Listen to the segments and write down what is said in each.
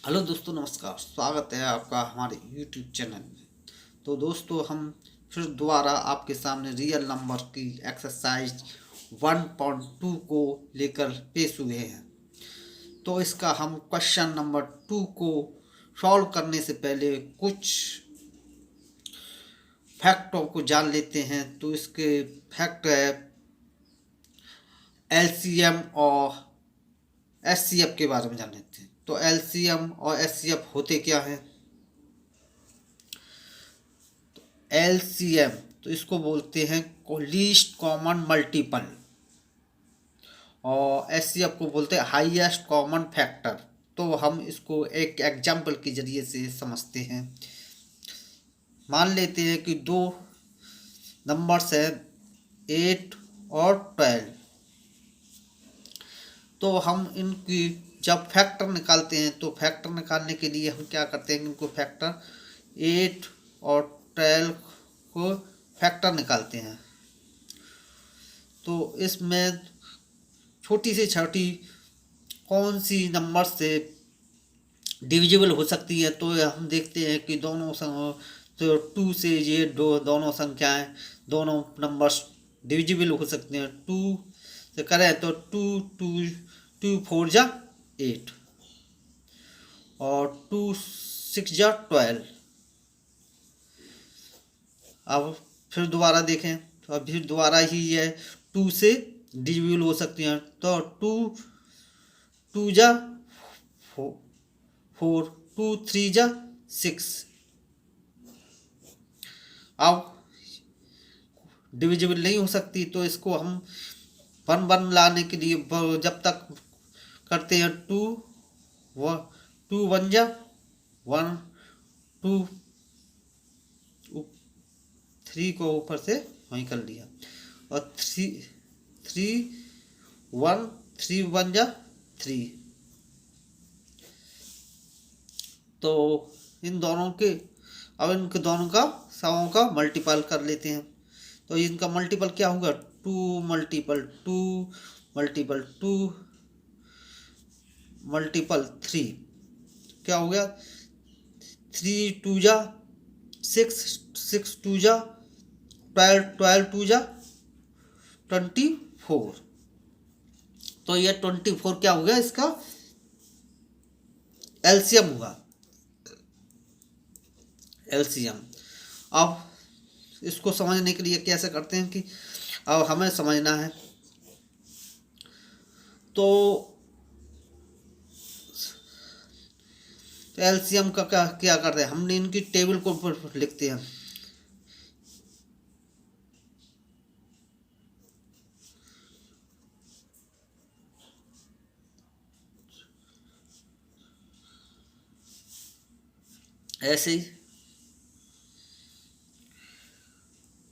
Hello दोस्तों, नमस्कार। स्वागत है आपका हमारे यूट्यूब चैनल में। तो दोस्तों, हम फिर दोबारा आपके सामने रियल नंबर की एक्सरसाइज 1.2 को लेकर पेश हुए हैं। तो इसका हम क्वेश्चन नंबर 2 को सॉल्व करने से पहले कुछ फैक्टों को जान लेते हैं। तो इसके फैक्ट है एलसीएम और एचसीएफ के बारे में जान लेते हैं। तो एलसीएम और एचसीएफ होते क्या हैं? एलसीएम तो इसको बोलते हैं लीस्ट कॉमन मल्टीपल, और एचसीएफ को बोलते हैं हाईएस्ट कॉमन फैक्टर। तो हम इसको एक एग्जाम्पल के जरिए से समझते हैं। मान लेते हैं कि दो नंबर्स हैं 8 और 12। तो हम इनकी जब फैक्टर निकालते हैं तो फैक्टर निकालने के लिए हम क्या करते हैं, इनको फैक्टर 8 और 12 को फैक्टर निकालते हैं। तो इसमें छोटी से छोटी कौन सी नंबर से डिविजिबल हो सकती है, तो हम देखते हैं कि तो 2 से ये दोनों संख्याएं, दोनों नंबर्स डिविजिबल हो सकते हैं। 2 से करें तो 2 4 जा 8 और 2 6 जा 12। अब फिर दोबारा देखें तो अब फिर दोबारा ही ये 2 से डिविजिबल हो सकती हैं। तो 2 जा 4, 2 3 जा 6। अब डिविजिबल नहीं हो सकती, तो इसको हम 1 लाने के लिए जब तक करते हैं 2 1 जा 1, 2 3 को ऊपर से वहीं कर लिया, और 3 1 3 1 जा 3। तो इन दोनों के अब इनके दोनों का सबों का मल्टीपल कर लेते हैं। तो इनका मल्टीपल क्या होगा? 2 मल्टीपल 2 मल्टीपल 2 मल्टीपल 3 क्या हो गया? 3 2 जा 6, 6 2 जा 12, 12 2 जा 24। तो ये 24 क्या हो गया? इसका एलसीएम होगा, एलसीएम। अब इसको समझने के लिए कैसे करते हैं कि अब हमें समझना है। तो एलसीएम का क्या क्या करते हैं, हमने इनकी टेबल को लिखते हैं। ऐसे ही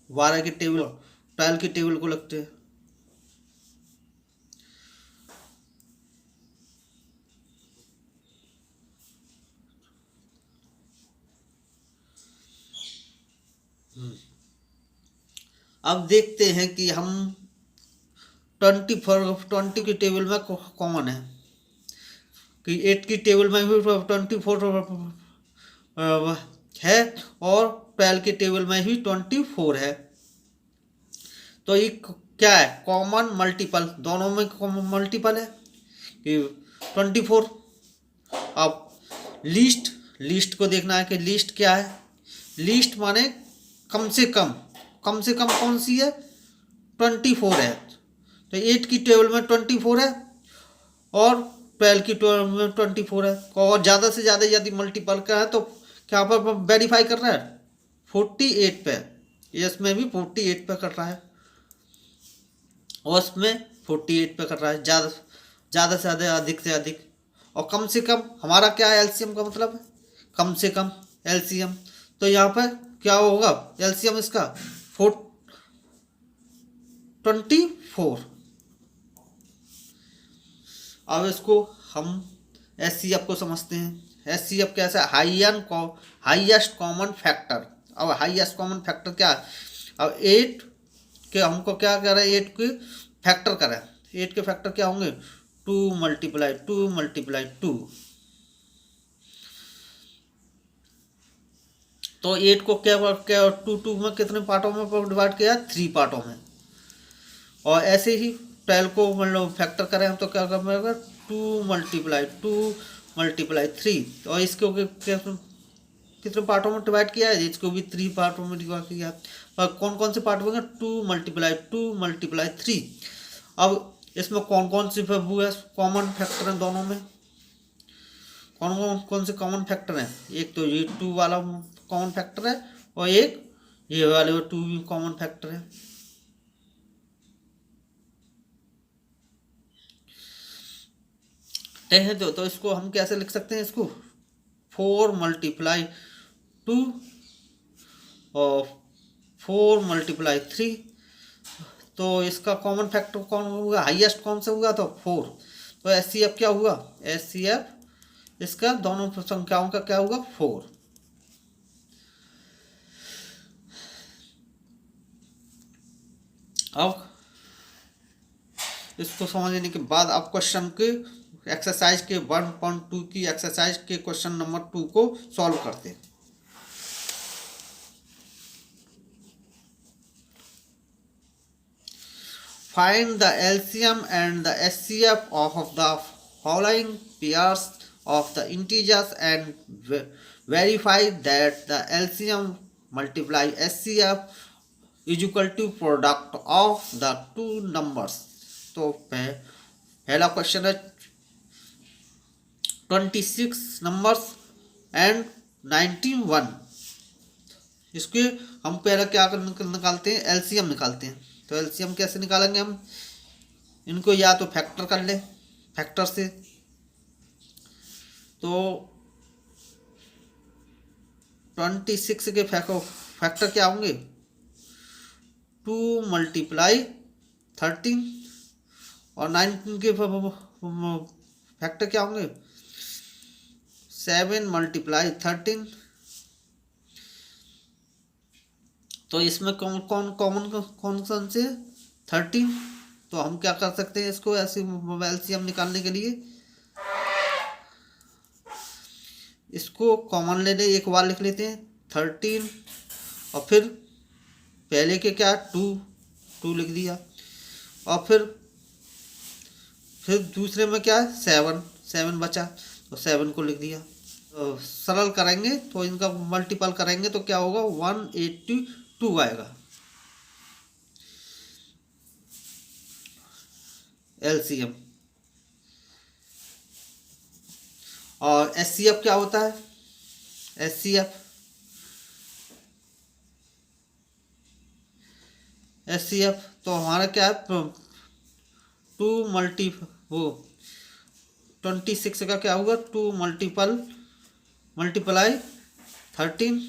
12 की टेबल, 12 की टेबल को लिखते हैं। अब देखते हैं कि हम 20 की टेबल में कॉमन है कि 8 की टेबल में भी 24 है, और 12 की टेबल में भी 24 है। तो ये क्या है? कॉमन मल्टीपल, दोनों में कॉमन मल्टीपल है कि 24। अब लीस्ट को देखना है कि लीस्ट क्या है। लीस्ट माने कम से कम, कम से कम कौन सी है? 24 है। तो 8 की टेबल में 24 है और 12 की टेबल में 24 है, और ज़्यादा से ज़्यादा यदि मल्टीपल का है तो क्या पर वेरीफाई कर रहा है? 48 पे। इसमें भी 48 पे कर रहा है और उसमें 48 पे कर रहा है, ज़्यादा से ज़्यादा, अधिक से अधिक। और कम से कम हमारा क्या है? एलसीएम का मतलब है कम से कम, एलसीएम। तो यहाँ पर क्या होगा एलसीएम इसका? 24। अब इसको हम एचसीएफ को समझते हैं। एचसीएफ कैसा? Highest common factor. अब हाईएस्ट कॉमन फैक्टर क्या है? अब 8 के हमको क्या करें? 8 के फैक्टर करें। 8 के फैक्टर क्या होंगे? 2 × 2 × 2। तो 8 को क्या क्या टू टू में कितने पार्टों में डिवाइड किया, 3 पार्टों में। और ऐसे ही 12 को मतलब फैक्टर करें हम तो क्या करेंगे, 2 × 2 × 3। और इसको कितने पार्टों में डिवाइड किया है, इसको भी 3 पार्टों में डिवाइड किया है। और कौन कौन से पार्ट होंगे, 2 × 2 × 3। अब इसमें कौन कौन सी वो है कॉमन फैक्टर हैं दोनों में, कौन कौन कौन से कॉमन फैक्टर हैं, एक तो ये 2 वाला कॉमन फैक्टर है और एक ये वाले 2 भी कॉमन फैक्टर है। हैं तो इसको हम कैसे लिख सकते हैं, इसको 4 × 2 और 4 × 3। तो इसका कॉमन फैक्टर कौन होगा, हाईएस्ट कौन सा होगा, तो 4। तो एचसीएफ क्या हुआ, एचसीएफ इसका दोनों संख्याओं का क्या होगा, 4। अब इसको समझने के बाद आप क्वेश्चन के एक्सरसाइज के 1.2 की एक्सरसाइज के क्वेश्चन नंबर 2 को सॉल्व करते हैं। Find the LCM and the SCF of the following pairs of the integers and verify that the LCM multiply SCF is equal to product of the two numbers। तो पहला question है 26 numbers and 91। इसके हम पहले क्या निकालते हैं, LCM निकालते हैं। तो एलसीएम कैसे निकालेंगे हम, इनको या तो फैक्टर कर ले, फैक्टर से। तो 26 के फैक्टर क्या होंगे, 2 × 13 और 19 के फैक्टर क्या होंगे, 7 × 13। तो इसमें कौन से 13। तो हम क्या कर सकते हैं, इसको ऐसे एलसीएम निकालने के लिए इसको कॉमन ले ले, एक बार लिख लेते हैं 13 और फिर पहले के क्या 2 लिख दिया और फिर दूसरे में क्या है 7 बचा तो 7 को लिख दिया। तो सरल करेंगे तो इनका मल्टीपल करेंगे तो क्या होगा, 182 आएगा एलसीएम। और एचसीएफ क्या होता है, एचसीएफ तो हमारा क्या है, 26 का क्या होगा, 2 × 13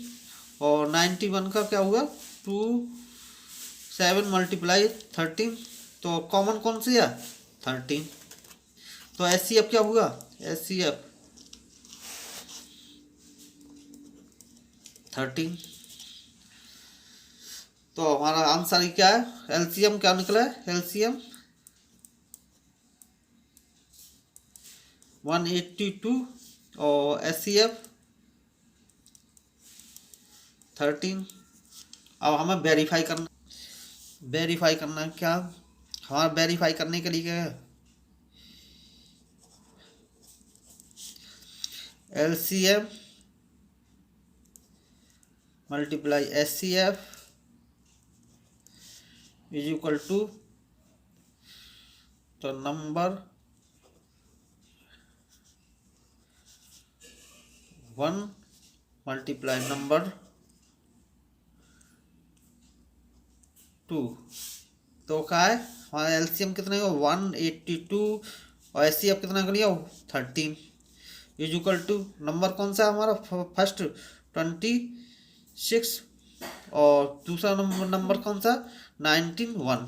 और 91 का क्या होगा 7 × 13। तो कॉमन कौन सी है 13। तो एचसीएफ क्या होगा, एचसीएफ 13। तो हमारा आंसर क्या है, एलसीएम क्या निकला है, एलसीएम 182 और एचसीएफ 13। अब हमें वेरीफाई करना है क्या, हमारा वेरीफाई करने के लिए क्या है, LCM × HCF is equal to तो नंबर 1 × नंबर 2। तो क्या है हमारा एलसीएम कितना है 182 और एचसीएफ कितना कर लिया 13 इज इक्वल टू नंबर कौन सा है हमारा, फर्स्ट 26 और दूसरा नंबर कौन सा 1।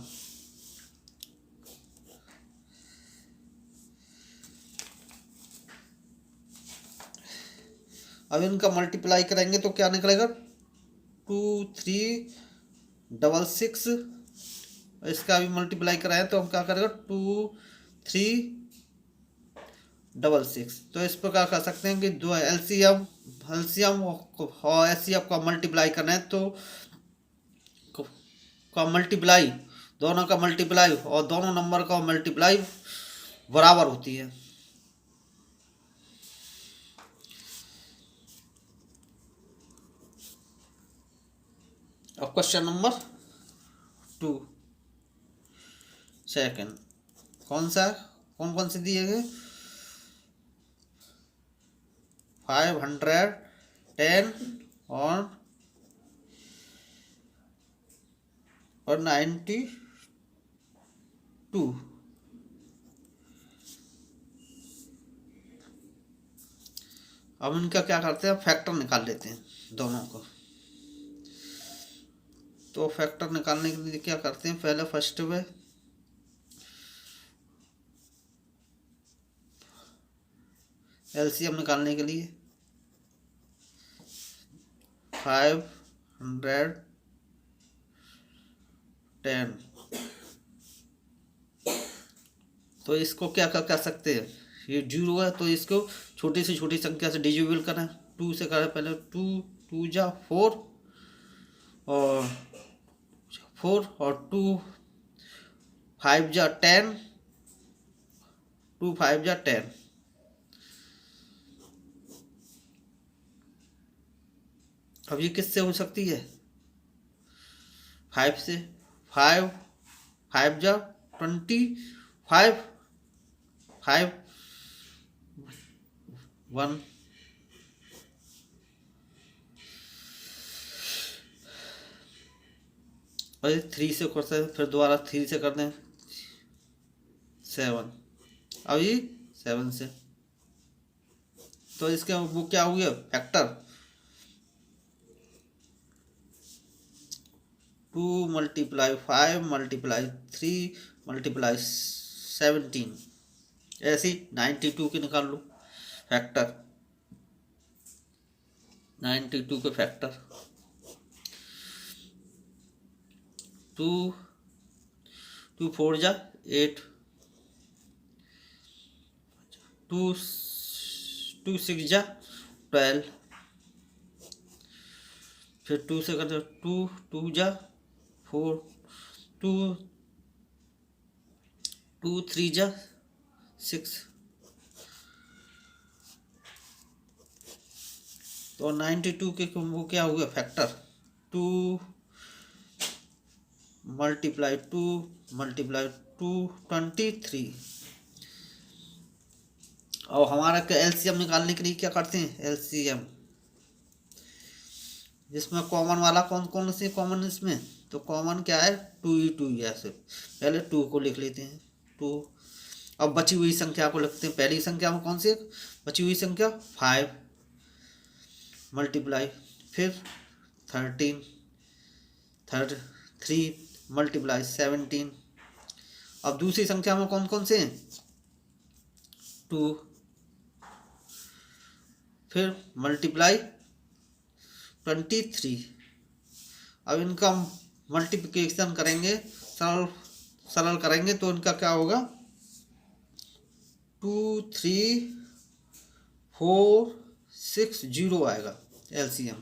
अब इनका मल्टीप्लाई करेंगे तो क्या निकलेगा 2 3 6 इसका भी मल्टीप्लाई कराएं तो हम क्या करेगा 2 3 66। तो इस प्रकार कर सकते हैं कि दो एलसीएम और एचसीएफ का मल्टीप्लाई करना है तो का मल्टीप्लाई दोनों का मल्टीप्लाई और दोनों नंबर का मल्टीप्लाई बराबर होती है। अब क्वेश्चन नंबर 2 सेकंड कौन कौन से दिए गए 510 और 92। अब इनका क्या करते हैं फैक्टर निकाल लेते हैं दोनों को। तो फैक्टर निकालने के लिए क्या करते हैं पहले फर्स्ट में एलसीएम निकालने के लिए 510 तो इसको क्या कर सकते हैं ये 0 है तो इसको छोटी से छोटी संख्या से डिविजिबल करें 2 से करें पहले 2 2 जा 4 और 2 5 जा 10 2 5 जा 10। अब ये किससे हो सकती है 5 से 5 5 जा 25 5 1 और 3 से करते हैं फिर दोबारा 3 से कर दें 7। अब ये 7 से तो इसके वो क्या हो गया फैक्टर 2 × 5 × 3 × 17 ऐसे 92 के निकाल लो फैक्टर 92 के फैक्टर 2 4 जा 8 2 6 जा 12 फिर 2 से करते 2 2 जा 4 2 3 जा 6 तो 92 के वो क्या हुआ फैक्टर 2 × 2 × 2 23। और हमारा एलसीएम निकालने के लिए क्या करते हैं एलसीएम जिसमें कॉमन वाला कौन से कॉमन इसमें तो कॉमन क्या है 2 ही है सिर्फ पहले 2 को लिख लेते हैं 2। अब बची हुई संख्या को लिखते हैं पहली संख्या में कौन सी बची हुई संख्या 5 मल्टीप्लाई फिर 13 3 मल्टीप्लाई 17। अब दूसरी संख्या में कौन से हैं 2 फिर मल्टीप्लाई 23। अब इनका मल्टीप्लिकेशन करेंगे सरल करेंगे तो इनका क्या होगा 2 3 4 6 0 आएगा एलसीएम।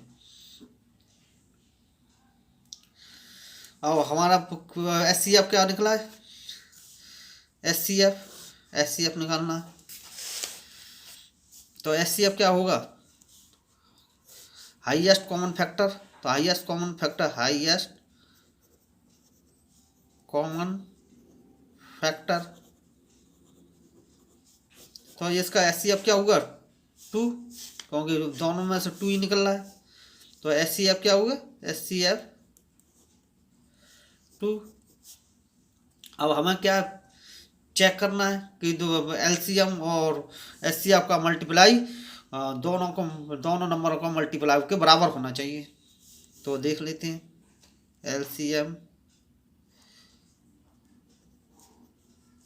अब हमारा एचसीएफ क्या निकला है एचसीएफ निकालना है तो एचसीएफ क्या होगा हाईएस्ट कॉमन फैक्टर तो हाईएस्ट कॉमन फैक्टर तो इसका एचसीएफ क्या होगा 2 क्योंकि दोनों में से 2 ही निकल रहा है तो एचसीएफ क्या होगा एचसीएफ 2। अब हमें क्या चेक करना है कि दो एलसीएम और एचसीएफ का मल्टीप्लाई दोनों नंबरों का मल्टीप्लाई के बराबर होना चाहिए। तो देख लेते हैं LCM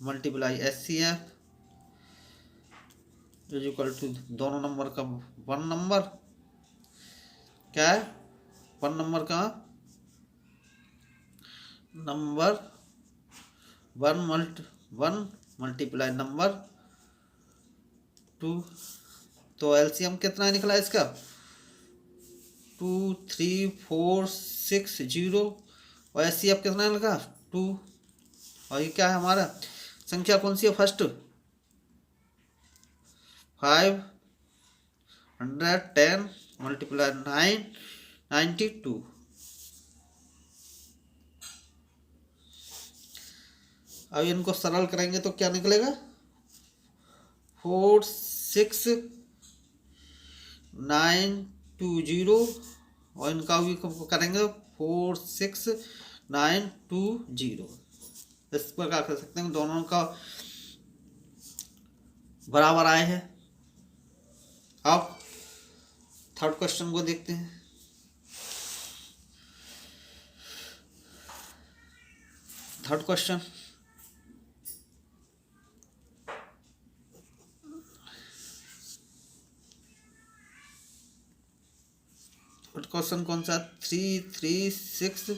multiply HCF is equal to दोनों नंबर का 1 नंबर क्या है 1 नंबर का नंबर 1 मल्टीप्लाई नंबर 2। तो एलसीएम कितना निकला इसका? 2 3 4 6 0 और एचसीएफ कितना लगा? 2। और ये क्या है हमारा? संख्या कौन सी है फर्स्ट? 510 मल्टीप्लाई 9 92। अब इनको सरल करेंगे तो क्या निकलेगा? 46920 और इनका भी करेंगे 46920। इस प्रकार कर सकते हैं, दोनों का बराबर आए हैं। अब थर्ड क्वेश्चन को देखते हैं। थर्ड क्वेश्चन, क्वेश्चन कौन सा? 3 3 6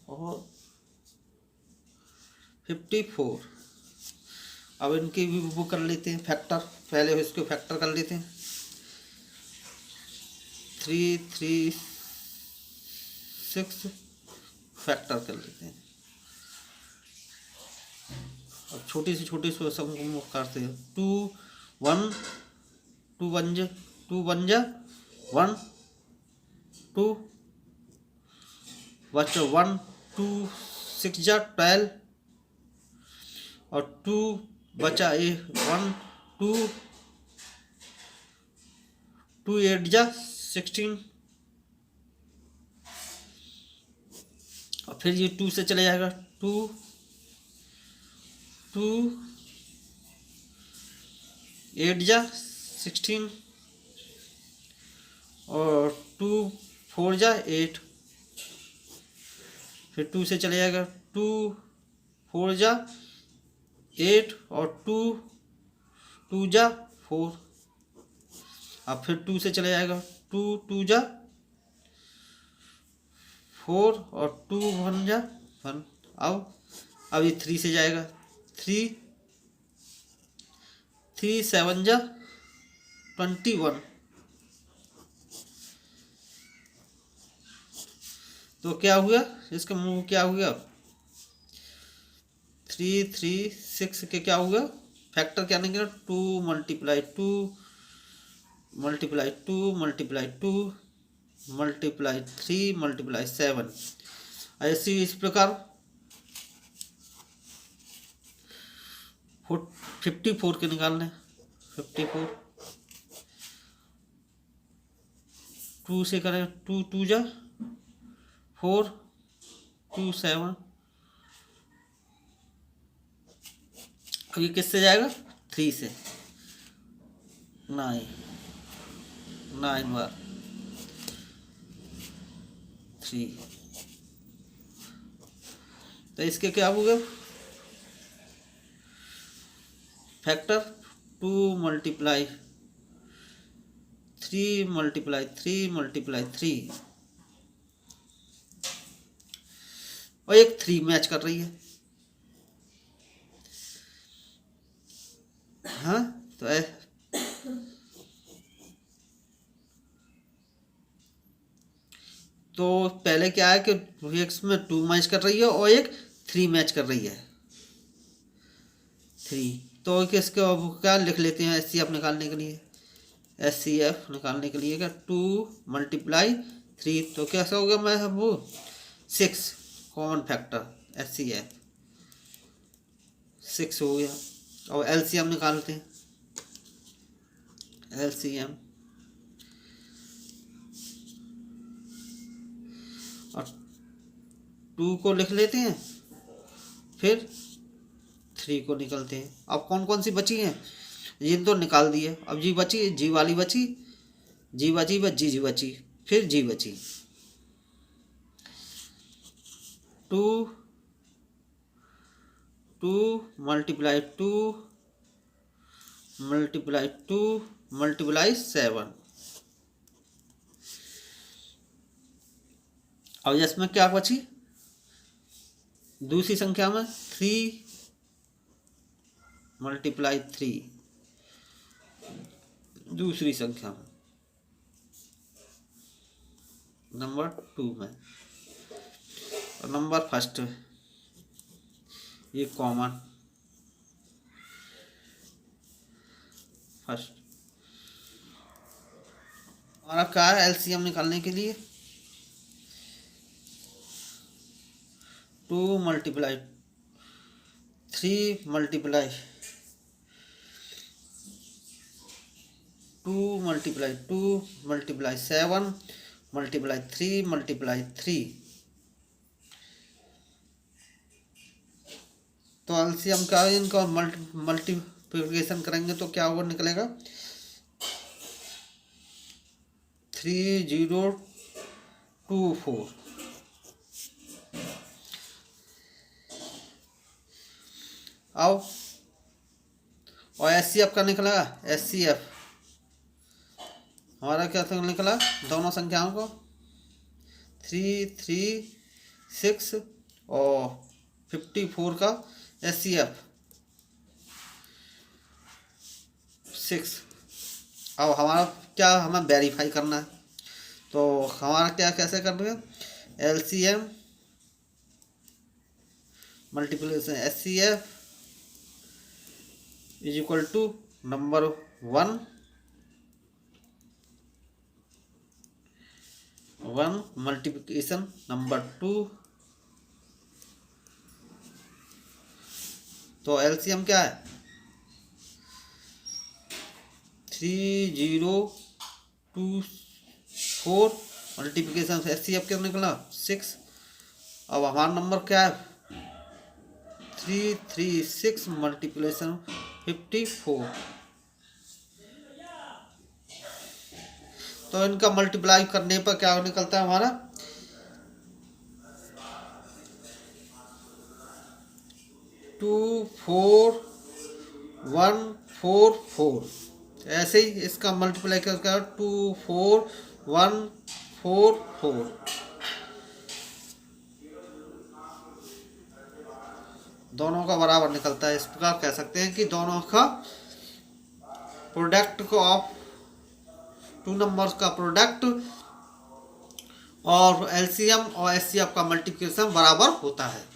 और 54। अब इनकी भी वो कर लेते हैं फैक्टर, पहले इसको फैक्टर कर लेते हैं। 3 3 6 फैक्टर कर लेते हैं। अब छोटी से सब करते हैं। 2 1 2 1 जा 1 2 बच्चों 1 2 6 जा 12 और 2 बचा 1 2 2 8 जा 16 और फिर ये 2 से चले जाएगा। 2 2 8 जा 16 और 2 4 जा 8, फिर 2 से चले जाएगा। 2 4 जा 8 और 2 2 जा 4। अब फिर 2 से चले जाएगा। 2 2 जा 4 और 2 1 जा 1। अब ये 3 से जाएगा। 3 7 जा 21। तो क्या हुआ इसका मुंह? क्या हुआ? 3 3 6 के क्या हुआ? फैक्टर क्या निकला? 2 multiply 2 multiply 2 multiply 2 multiply 3 multiply 7। ऐसे इस प्रकार 54 के निकालने। 54 2 से करें। 2 2 जा 4 2 7। अब ये किससे जाएगा? 3 से। 9 बार 3। तो इसके क्या होगा? फैक्टर 2 मल्टीप्लाई 3 मल्टीप्लाई 3 मल्टीप्लाई 3 और एक 3 मैच कर रही है। हाँ तो पहले क्या है कि एक में 2 मैच कर रही है और एक 3 मैच कर रही है। 3 तो किसके क्या लिख लेते हैं एचसीएफ निकालने के लिए? एचसीएफ निकालने के लिए क्या 2 मल्टीप्लाई 3 तो कैसा हो गया? मैं वो 6 कॉमन फैक्टर एचसीएफ 6 हो गया। और एलसीएम निकालते हैं। एलसीएम और 2 को लिख लेते हैं, फिर 3 को निकलते हैं। अब कौन कौन सी बची हैं? ये तो निकाल दिए। अब जी बची, जी वाली बची, जी बची बस जी बची, फिर जी बची। 2 2 मल्टीप्लाई 2 मल्टीप्लाई 2 मल्टीप्लाई 7। अब इसमें क्या बची? दूसरी संख्या में 3 मल्टीप्लाई 3 दूसरी संख्या में, नंबर 2 में, और नंबर फर्स्ट ये कॉमन फर्स्ट। हमारा क्या है एलसीएम निकालने के लिए 2 multiply 3 multiply 2 multiply 2 multiply 7 multiply 3 multiply 3। तो एलसीएम क्या है इनका, मल्टीप्लिकेशन करेंगे तो क्या होगा निकलेगा 3024। आओ और एचसीएफ का निकलेगा, एचसीएफ हमारा क्या निकला दोनों संख्याओं को 336 और 54 का एचसीएफ 6। अब हमारा क्या हमें वेरीफाई करना है, तो हमारा क्या कैसे कर रहे हैं LCM multiplication HCF is equal to number 1 multiplication number 2। तो एलसीएम क्या है 3024 मल्टीप्लिकेशन एचसीएफ क्या निकला 6। अब हमारा नंबर क्या है 336 मल्टीप्लिकेशन 54। तो इनका मल्टीप्लाई करने पर क्या निकलता है हमारा 24144। ऐसे ही इसका मल्टीप्लाई करके 24144 दोनों का बराबर निकलता है। इस प्रकार कह सकते हैं कि दोनों का प्रोडक्ट को ऑफ 2 नंबर्स का प्रोडक्ट और एलसीएम और एचसीएफ का मल्टीप्लिकेशन बराबर होता है।